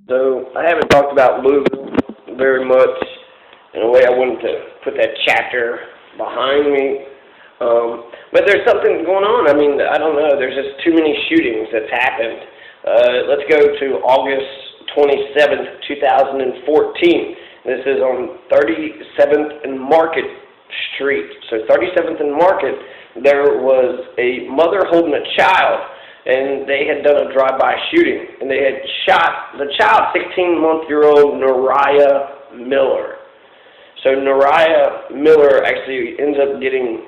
So I haven't talked about Louisville very much. In a way, I wanted to put that chapter behind me. But there's something going on. I mean, I don't know. There's just too many shootings that's happened. Let's go to August 27th, 2014. This is on 37th and Market Street. So 37th and Market, there was a mother holding a child, and they had done a drive-by shooting, and they had shot the child, 16-month-old Nariah Miller. So Nariah Miller actually ends up getting,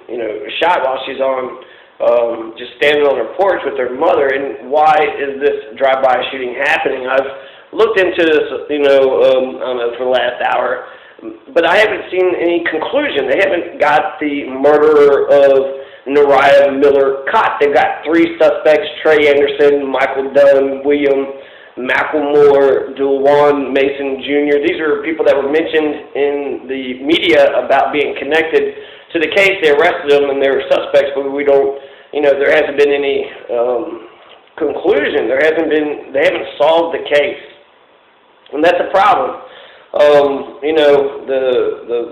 shot while she's on, just standing on her porch with her mother. And why is this drive-by shooting happening? I've looked into this, I don't know, for the last hour, but I haven't seen any conclusion. They haven't got the murderer of Nariah Miller caught. They've got three suspects: Trey Anderson, Michael Dunn, William McElmore, DeJuan Mason Jr. These are people that were mentioned in the media about being connected to the case. They arrested them and they're suspects, but we don't, there hasn't been any conclusion. They haven't solved the case. And that's a problem.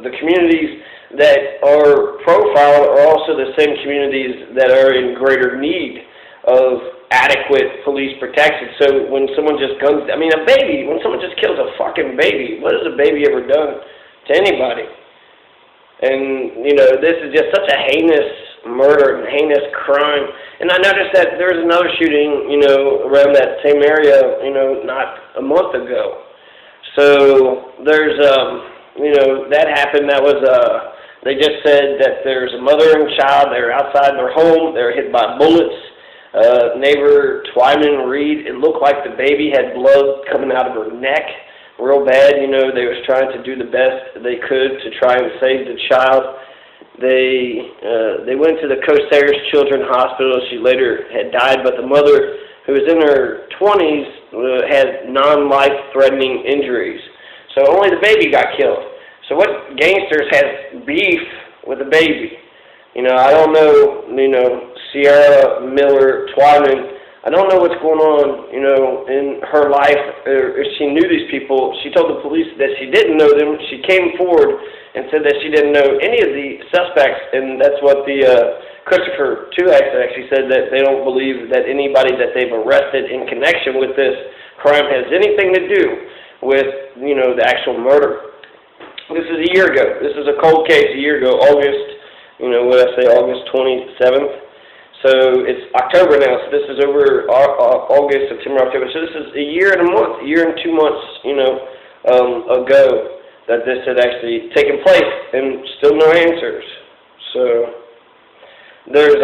The communities that are profiled are also the same communities that are in greater need of adequate police protection. So when someone just guns, when someone just kills a fucking baby, what has a baby ever done to anybody? And, this is just such a heinous murder and heinous crime. And I noticed that there was another shooting, around that same area, not a month ago. So there's, that happened. That was, they just said that there's a mother and child. They're outside their home. They were hit by bullets. Neighbor Twyman Reed, it looked like the baby had blood coming out of her neck real bad. They was trying to do the best they could to try and save the child. They went to the Coast Children's Hospital. She later had died, but the mother, who was in her 20s, had non-life-threatening injuries. So only the baby got killed. So what gangsters has beef with the baby? I don't know, Sierra Miller Twyman, I don't know what's going on, in her life, or if she knew these people. She told the police that she didn't know them. She came forward and said that she didn't know any of the suspects, and that's what the Christopher Tuax actually said, that they don't believe that anybody that they've arrested in connection with this crime has anything to do with, the actual murder. This is a year ago. This is a cold case a year ago, August 27th. So it's October now, so this is over August, September, October. So this is a year and 2 months, ago that this had actually taken place, and still no answers. So there's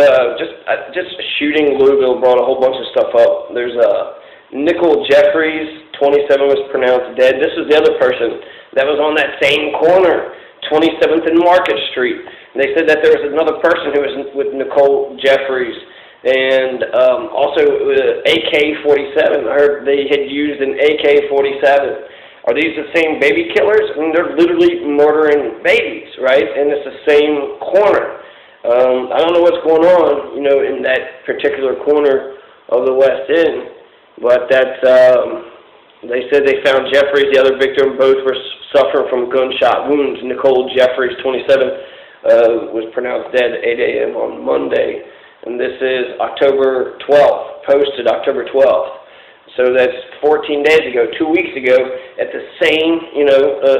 just shooting Louisville brought a whole bunch of stuff up. There's Nicole Jeffries, 27, was pronounced dead. This is the other person that was on that same corner, 27th and Market Street. They said that there was another person who was with Nicole Jeffries, and also AK-47. I heard they had used an AK-47. Are these the same baby killers? They're literally murdering babies, right? And it's the same corner. I don't know what's going on, in that particular corner of the West End, but that's, they said they found Jeffries, the other victim. Both were suffering from gunshot wounds. Nicole Jeffries, 27, was pronounced dead at 8 a.m. on Monday, and this is October 12th, posted October 12th. So that's 14 days ago, 2 weeks ago, at the same,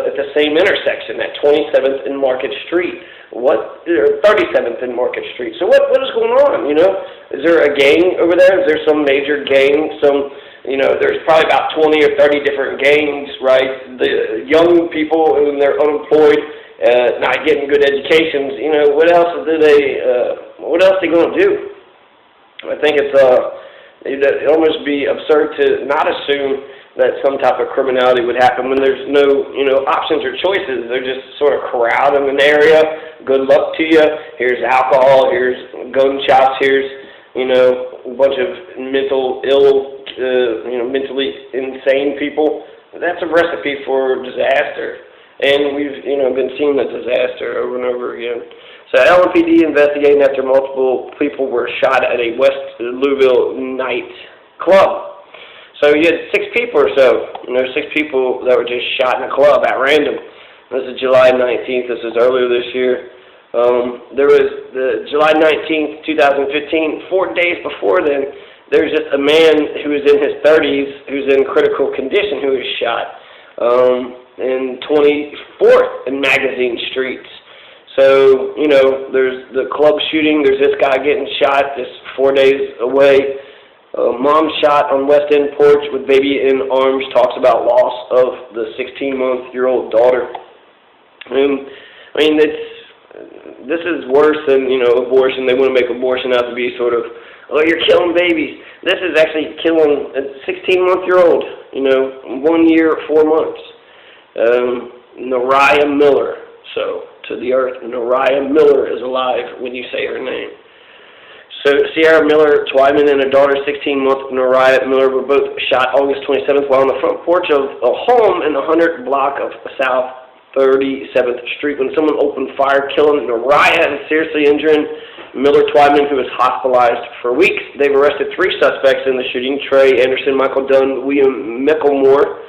at the same intersection, at 27th and Market Street. 37th and Market Street. So what is going on? Is there a gang over there? Is there some major gang? There's probably about 20 or 30 different gangs, right? The young people, when they're unemployed, not getting good educations, what else are they going to do? I think it'd almost be absurd to not assume that some type of criminality would happen when there's no, options or choices. They're just sort of corralling an area. Good luck to you. Here's alcohol. Here's gunshots. Here's, a bunch of mentally insane people. That's a recipe for disaster. And we've, been seeing the disaster over and over again. So LMPD investigating after multiple people were shot at a West Louisville night club. So you had 6 people or so, 6 people that were just shot in a club at random. This is July 19th. This is earlier this year. There was the July 19th, 2015, 4 days before then, there's just a man who was in his 30s who's in critical condition who was shot in 24th and Magazine Streets. So, there's the club shooting, there's this guy getting shot just 4 days away. Mom shot on West End porch with baby in arms, talks about loss of the 16-month-old daughter. This is worse than, abortion. They want to make abortion out to be sort of, oh, you're killing babies. This is actually killing a 16-month-old, 1 year, 4 months. Nariah Miller. So, to the earth, Nariah Miller is alive when you say her name. So, Sierra Miller Twyman and her daughter, 16-month Nariah Miller, were both shot August 27th while on the front porch of a home in the 100th block of South 37th Street when someone opened fire, killing Nariah and seriously injuring Miller Twyman, who was hospitalized for weeks. They've arrested 3 suspects in the shooting: Trey Anderson, Michael Dunn, William Micklemore.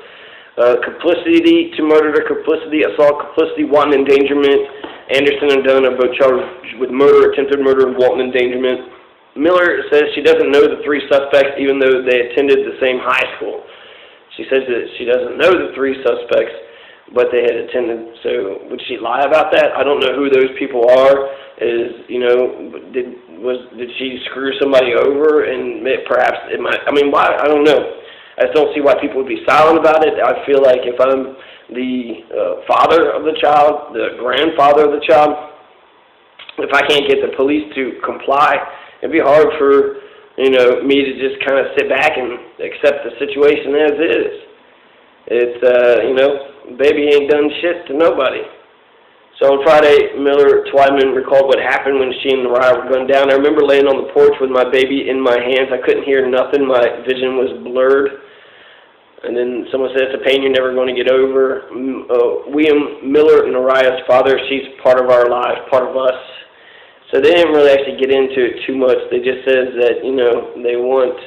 Complicity to murder, complicity, assault, complicity, wanton endangerment. Anderson and Dunn are both charged with murder, attempted murder, and wanton endangerment. Miller says she doesn't know the 3 suspects even though they attended the same high school. She says that she doesn't know the 3 suspects, but they had attended. So would she lie about that? I don't know who those people are. Did she screw somebody over? And perhaps it might. Why? I don't know. I just don't see why people would be silent about it. I feel like if I'm the father of the child, the grandfather of the child, if I can't get the police to comply, it'd be hard for me to just kind of sit back and accept the situation as is. It's baby ain't done shit to nobody. So on Friday, Miller Twyman recalled what happened when she and Nariah were gunned down. I remember laying on the porch with my baby in my hands. I couldn't hear nothing. My vision was blurred. And then someone said, it's a pain you're never going to get over. William Miller, Nariah's father, she's part of our lives, part of us. So they didn't really actually get into it too much. They just said that, they want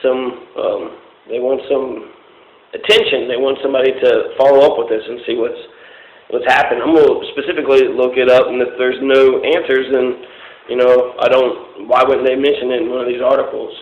some attention. They want somebody to follow up with this and see what's happened. I'm going to specifically look it up, and if there's no answers, then, why wouldn't they mention it in one of these articles?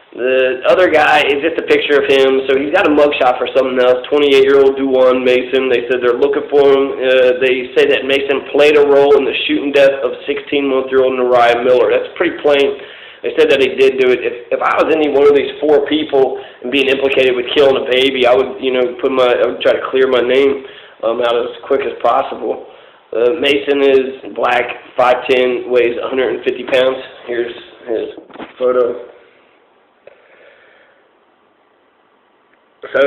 The other guy is just a picture of him, so he's got a mugshot for something else, 28-year-old Duwan Mason. They said they're looking for him. They say that Mason played a role in the shooting death of 16-month-old Nariah Miller. That's pretty plain. They said that he did do it. If I was any one of these 4 people and being implicated with killing a baby, I would, I would try to clear my name out as quick as possible. Mason is black, 5'10", weighs 150 pounds. Here's his photo. So,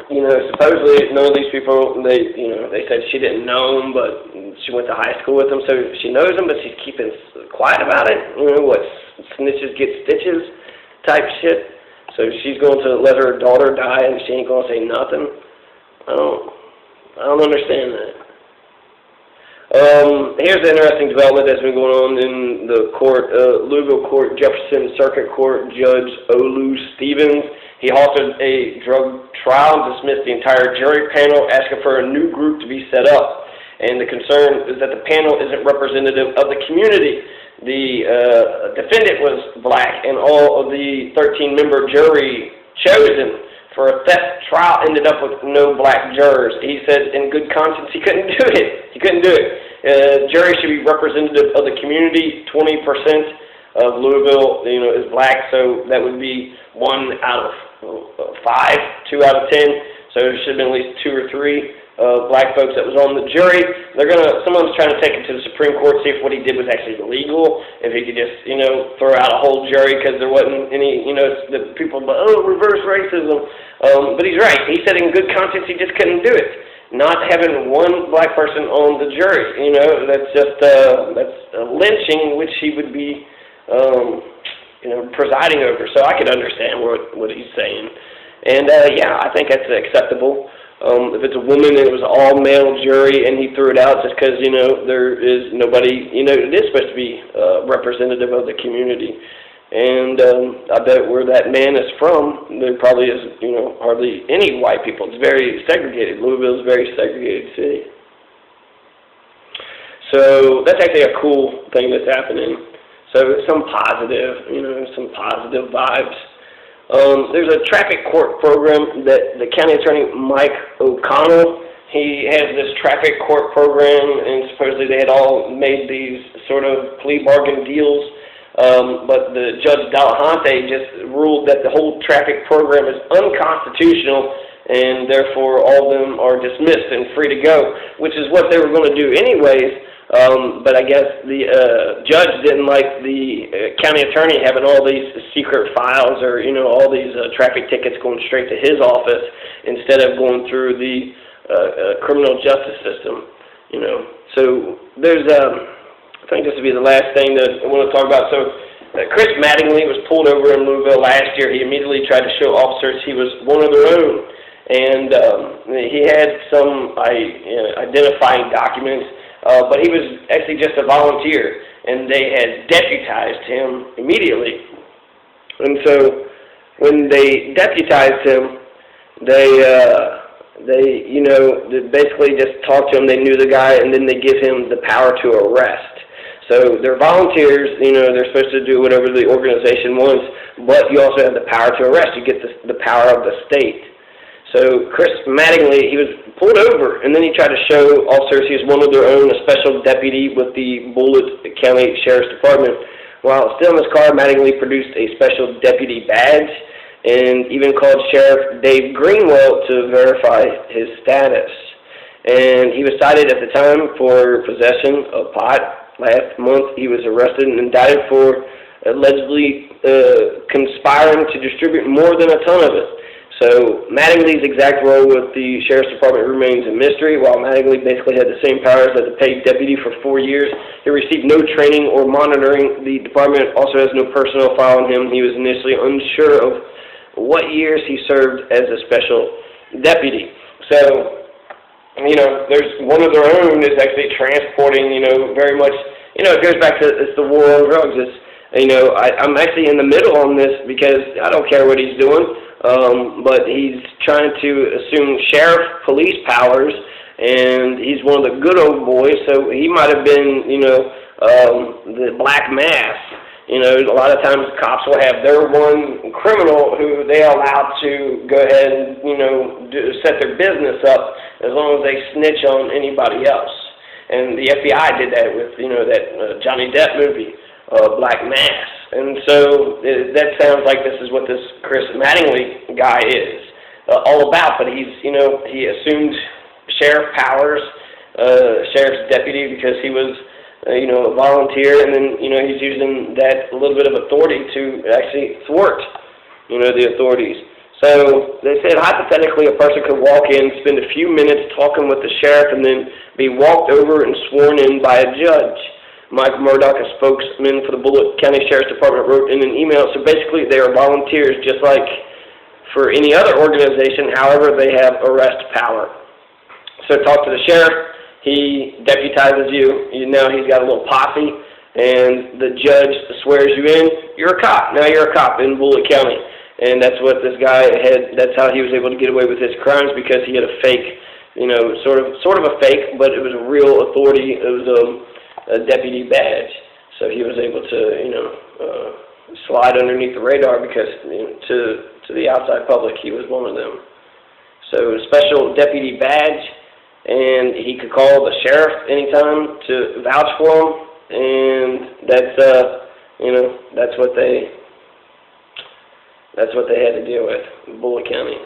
supposedly none of these people, they said she didn't know him, but she went to high school with him, so she knows him, but she's keeping quiet about it. Snitches get stitches type shit. So she's going to let her daughter die and she ain't going to say nothing. I don't understand that. Here's the interesting development that's been going on in the court, Louisville Court, Jefferson Circuit Court. Judge Olu Stevens, he halted a drug trial and dismissed the entire jury panel, asking for a new group to be set up. And the concern is that the panel isn't representative of the community. The defendant was black, and all of the 13-member jury chosen for a theft trial ended up with no black jurors. He said in good conscience he couldn't do it. He couldn't do it. Jury should be representative of the community. 20% of Louisville, is black, so that would be 1 out of 5, 2 out of 10. So there should have been at least 2 or 3 black folks that was on the jury. Someone's trying to take him to the Supreme Court, see if what he did was actually illegal, if he could just, throw out a whole jury because there wasn't any, the people, reverse racism. But he's right. He said in good conscience he just couldn't do it. Not having 1 black person on the jury, that's just, that's a lynching, which he would be, presiding over. So I could understand what he's saying. And, I think that's acceptable. If it's a woman and it was an all-male jury and he threw it out just because, there is nobody, it is supposed to be representative of the community. And I bet where that man is from, there probably is, hardly any white people. It's very segregated. Louisville is a very segregated city. So that's actually a cool thing that's happening. So some positive, some positive vibes. There's a traffic court program that the county attorney, Mike O'Connell, he has this traffic court program, and supposedly they had all made these sort of plea bargain deals. But the Judge Delahunty just ruled that the whole traffic program is unconstitutional, and therefore all of them are dismissed and free to go, which is what they were going to do anyways. But I guess the judge didn't like the county attorney having all these secret files or, all these traffic tickets going straight to his office instead of going through the criminal justice system, So there's, I think this will be the last thing that I want to talk about. So Chris Mattingly was pulled over in Louisville last year. He immediately tried to show officers he was one of their own. And he had some identifying documents. But he was actually just a volunteer, and they had deputized him immediately. And so when they deputized him, they basically just talked to him. They knew the guy, and then they give him the power to arrest. So they're volunteers. They're supposed to do whatever the organization wants, but you also have the power to arrest. You get the power of the state. So Chris Mattingly, he was pulled over, and then he tried to show officers he was one of their own, a special deputy with the Bullitt County Sheriff's Department. While still in his car, Mattingly produced a special deputy badge and even called Sheriff Dave Greenwell to verify his status. And he was cited at the time for possession of pot. Last month, he was arrested and indicted for allegedly conspiring to distribute more than a ton of it. So Mattingly's exact role with the Sheriff's Department remains a mystery. While Mattingly basically had the same powers as a paid deputy for 4 years, he received no training or monitoring. The department also has no personnel file on him. He was initially unsure of what years he served as a special deputy. So, there's one of their own is actually transporting, very much, it goes back to it's the war on drugs. It's, I'm actually in the middle on this because I don't care what he's doing. But he's trying to assume sheriff police powers, and he's one of the good old boys, so he might have been, the black mass. A lot of times cops will have their one criminal who they allow to go ahead and, set their business up as long as they snitch on anybody else. And the FBI did that with, that Johnny Depp movie, Black Mass. And so that sounds like this is what this Chris Mattingly guy is all about. But he's, he assumed sheriff powers, sheriff's deputy because he was, a volunteer. And then, he's using that little bit of authority to actually thwart, the authorities. So they said hypothetically a person could walk in, spend a few minutes talking with the sheriff, and then be walked over and sworn in by a judge. Mike Murdoch, a spokesman for the Bullitt County Sheriff's Department, wrote in an email. So basically they are volunteers just like for any other organization. However, they have arrest power. So talk to the sheriff. He deputizes you. Now he's got a little posse. And the judge swears you in. You're a cop. Now you're a cop in Bullitt County. And that's what this guy had. That's how he was able to get away with his crimes, because he had a fake, sort of a fake, but it was a real authority. It was a deputy badge, so he was able to, slide underneath the radar because to the outside public he was one of them. So a special deputy badge, and he could call the sheriff anytime to vouch for him, and that's what they had to deal with in Bullitt County.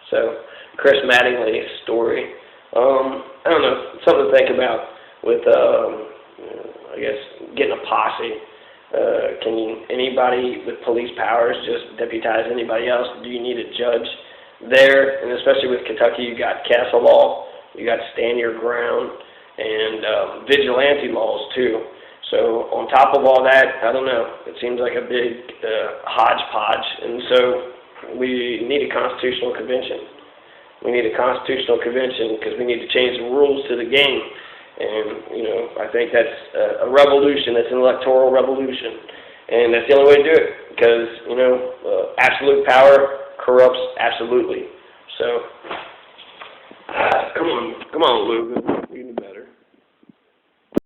So Chris Mattingly's story, I don't know, something to think about with. I guess getting a posse. Can anybody with police powers just deputize anybody else? Do you need a judge there? And especially with Kentucky, you got castle law, you got stand your ground, and vigilante laws too. So on top of all that, I don't know. It seems like a big hodgepodge, and so we need a constitutional convention. We need a constitutional convention because we need to change the rules to the game. And, I think that's a revolution. It's an electoral revolution. And that's the only way to do it, because, absolute power corrupts absolutely. So, come on, Louisville.